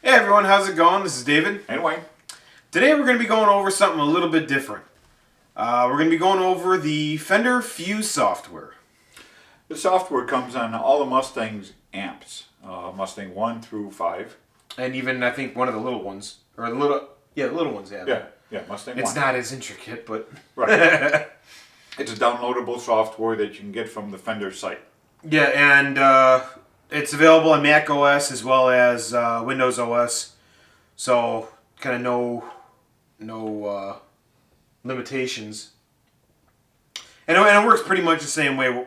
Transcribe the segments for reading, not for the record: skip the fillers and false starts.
Hey everyone, how's it going? This is David. And Wayne. Today we're going to be going over something a little bit different. We're going to be going over the Fender Fuse software. The software comes on all the Mustang's amps, Mustang 1 through 5. And even, I think, one of the little ones. Or the little ones have it. Yeah, Mustang 1. It's not as intricate, but... Right. It's a downloadable software that you can get from the Fender site. Yeah, and it's available on Mac OS as well as Windows OS. So, kind of no limitations. And it works pretty much the same way.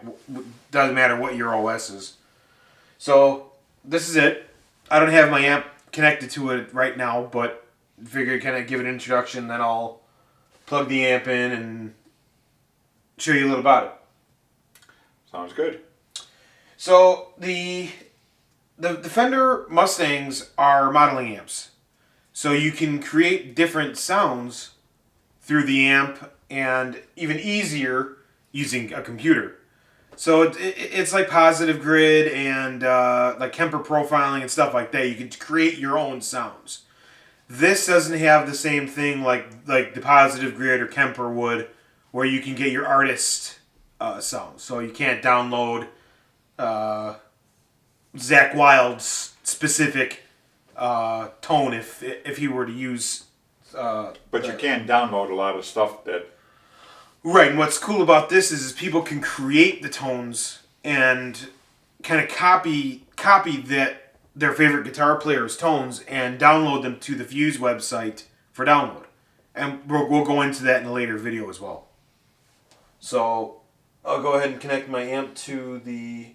Doesn't matter what your OS is. So, this is it. I don't have my amp connected to it right now, but figure kind of give it an introduction, then I'll plug the amp in and show you a little about it. Sounds good. So, the Fender Mustangs are modeling amps. So you can create different sounds through the amp, and even easier using a computer. So it's like positive grid and like Kemper profiling and stuff like that. You can create your own sounds. This doesn't have the same thing like the positive grid or Kemper would, where you can get your artist sounds. So you can't download Zakk Wylde's specific tone if he were to use. But you can download a lot of stuff that... Right, and what's cool about this is people can create the tones and kind of copy that their favorite guitar player's tones and download them to the Fuse website for download. And we'll go into that in a later video as well. So I'll go ahead and connect my amp to the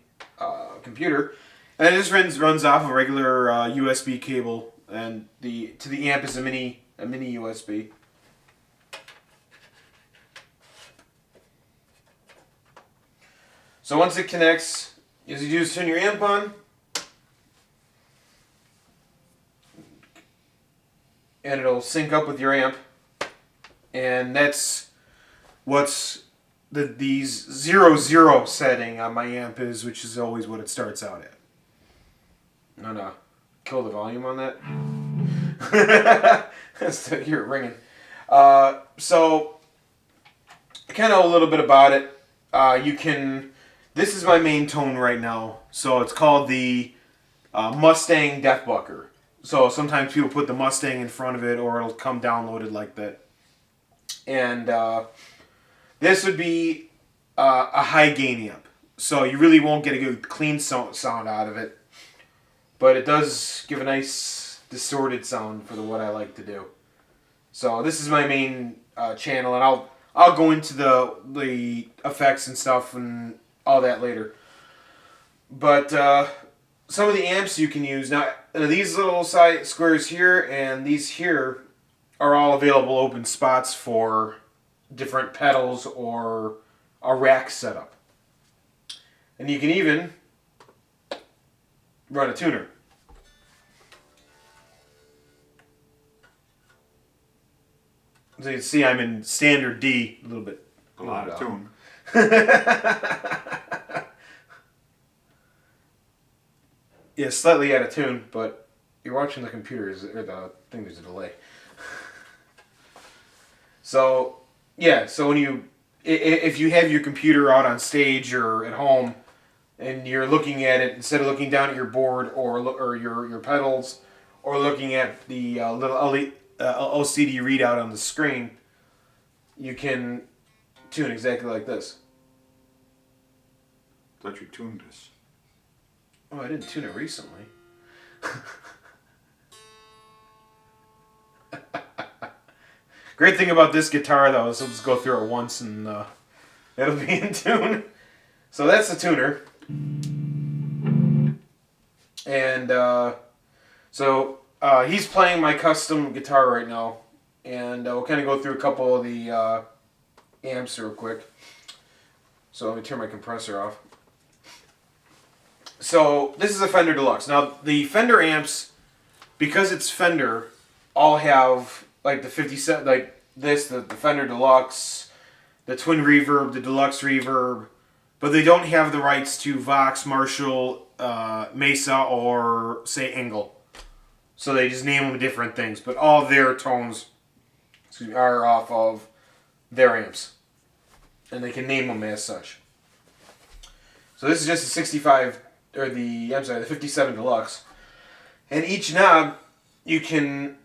computer, and it just runs off a regular USB cable, and to the amp is a mini USB. So once it connects, as you do is turn your amp on, and it'll sync up with your amp, and that's what's the 0 setting on my amp is, which is always what it starts out at. I'm gonna kill the volume on that. I hear it ringing. So, kind of a little bit about it. This is my main tone right now. So it's called the Mustang Deathbucker. So sometimes people put the Mustang in front of it, or it'll come downloaded like that. And this would be a high gain amp. So you really won't get a good clean sound out of it. But it does give a nice distorted sound for what I like to do. So this is my main channel, and I'll go into the effects and stuff and all that later. But some of the amps you can use now. These little side squares here and these here are all available open spots for different pedals or a rack setup. And you can even run a tuner. So you can see I'm in standard D, a little bit. A lot of tune. Yeah, slightly out of tune, but you're watching the computer, or the thing, there's a delay. So, yeah, so if you have your computer out on stage or at home, and you're looking at it, instead of looking down at your board or your pedals, or looking at the little LCD readout on the screen, you can tune exactly like this. I thought you tuned this. Oh, I didn't tune it recently. Great thing about this guitar, though, is I'll just go through it once and it'll be in tune. So that's the tuner. And he's playing my custom guitar right now. And we'll kind of go through a couple of the amps real quick. So let me turn my compressor off. So this is a Fender Deluxe. Now the Fender amps, because it's Fender, all have like the 50 like this, the Fender Deluxe, the Twin Reverb, the Deluxe Reverb, but they don't have the rights to Vox, Marshall, Mesa, or say Engel. So they just name them different things, but all their tones are off of their amps. And they can name them as such. So this is just a 65, or the 57 Deluxe. And each knob you can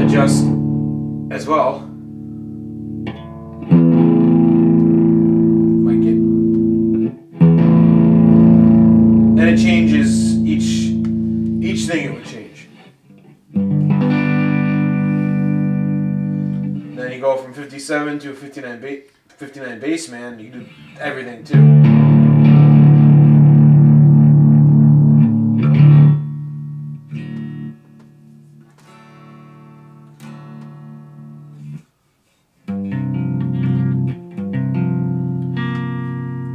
adjust as well. Might get, and it changes each thing it would change. Then you go from 57 to a 59 bass, man. You can do everything too.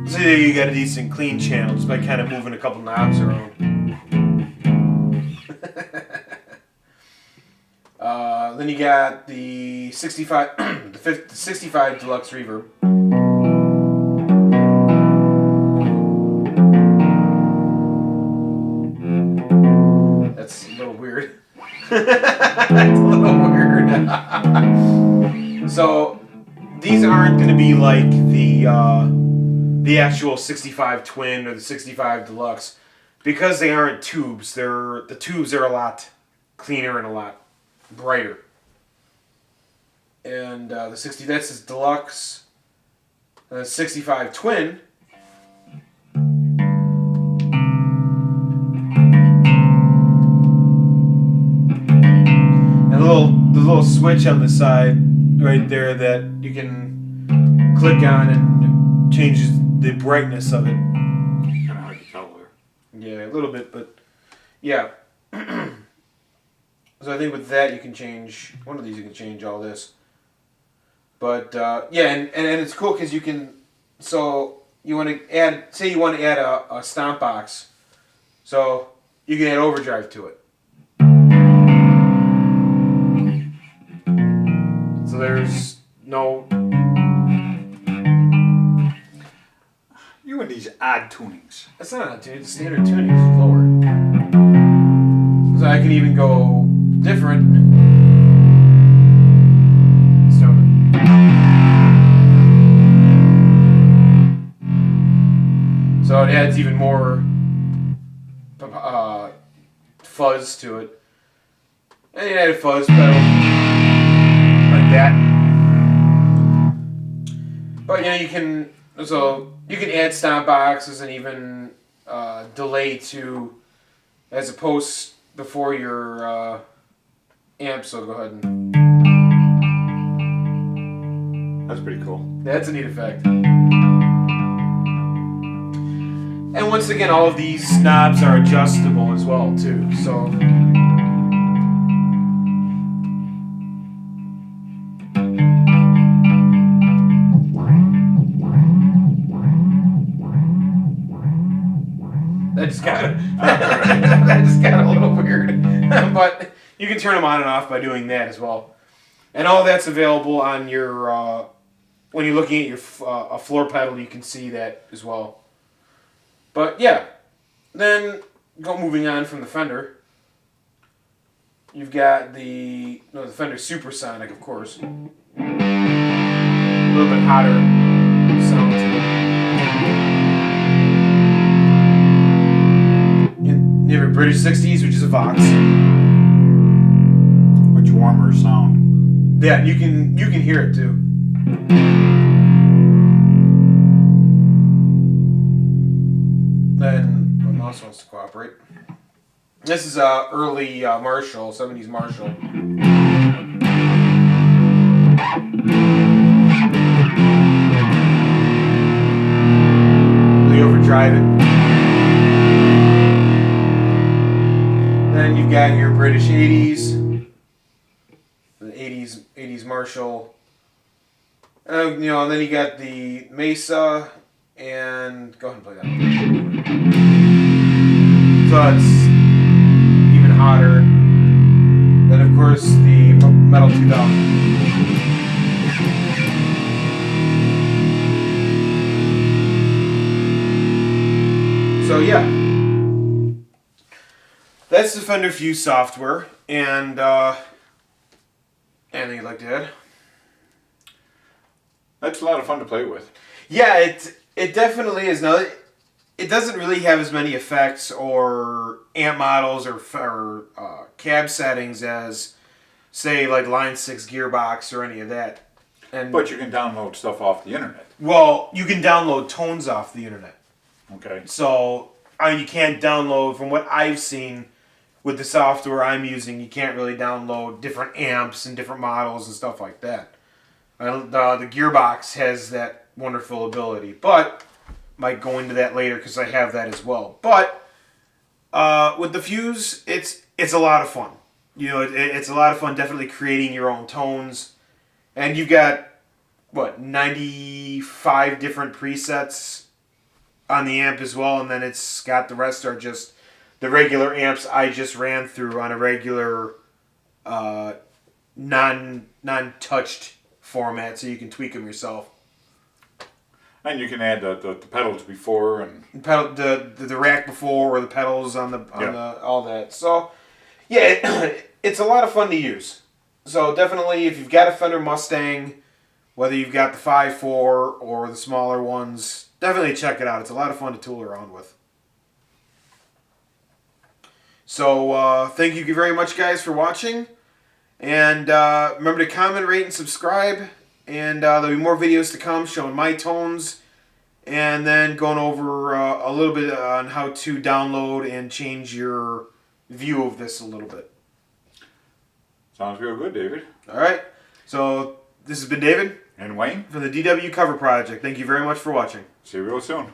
So there you got a decent clean channel just by kind of moving a couple knobs around. Then you got the 65, the 65 Deluxe Reverb. That's a little weird. That's a little weird. So these aren't going to be like the actual 65 Twin or the 65 Deluxe, because they aren't tubes. The tubes are a lot cleaner and a lot brighter. And the 60, that's his Deluxe. The 65 Twin. And the little switch on the side right there that you can click on and changes the brightness of it. Kind of hard to tell there. Yeah, a little bit, but yeah. So I think with that you can change one of these. You can change all this. But yeah, and it's cool because you can. So you want to add, say you want to add a stomp box, so you can add overdrive to it. So there's no. You and these odd tunings. That's not odd tuning. The standard tuning is lower. So I can even go different. So it adds even more fuzz to it. And you add a fuzz pedal like that. But you know, you can add stomp boxes and even delay to as opposed before your amp. So go ahead and. That's pretty cool. That's a neat effect. And once again, all of these knobs are adjustable as well, too. So that just got that just got a little weird. But you can turn them on and off by doing that as well. And all that's available on your when you're looking at your a floor pedal. You can see that as well. But yeah, then moving on from the Fender, you've got the Fender Supersonic, of course. A little bit hotter sound to it. You have a British 60s, which is a Vox. Much warmer sound. Yeah, you can hear it too. Then my mouse wants to cooperate. This is early Marshall, 70s Marshall. Really overdrive it. Then you've got your British 80s, the 80s Marshall. And then you got the Mesa, and go ahead and play that. So it's even hotter. Then of course the Metal 2000. So So yeah, that's the Fender Fuse software. And anything you'd like to add? That's a lot of fun to play with. Yeah, it definitely is. Now, it doesn't really have as many effects or amp models or cab settings as, say, like Line 6 Gearbox or any of that. But you can download stuff off the internet. Well, you can download tones off the internet. Okay. So, I mean, you can't download, from what I've seen with the software I'm using, you can't really download different amps and different models and stuff like that. The Gearbox has that wonderful ability, but might go into that later because I have that as well. But with the Fuse, it's a lot of fun. You know, it's a lot of fun definitely creating your own tones. And you've got, 95 different presets on the amp as well, and then it's got the rest are just the regular amps I just ran through on a regular non-touched format, so you can tweak them yourself. And you can add the pedals before and The rack before or the pedals on the all that. So yeah, it's a lot of fun to use. So definitely, if you've got a Fender Mustang, whether you've got the 5.4 or the smaller ones, definitely check it out. It's a lot of fun to tool around with. So thank you very much, guys, for watching. And remember to comment, rate, and subscribe. And there'll be more videos to come showing my tones. And then going over a little bit on how to download and change your view of this a little bit. sounds real good, David. All right. So this has been David And Wayne. from the DW Cover Project. Thank you very much for watching. See you real soon.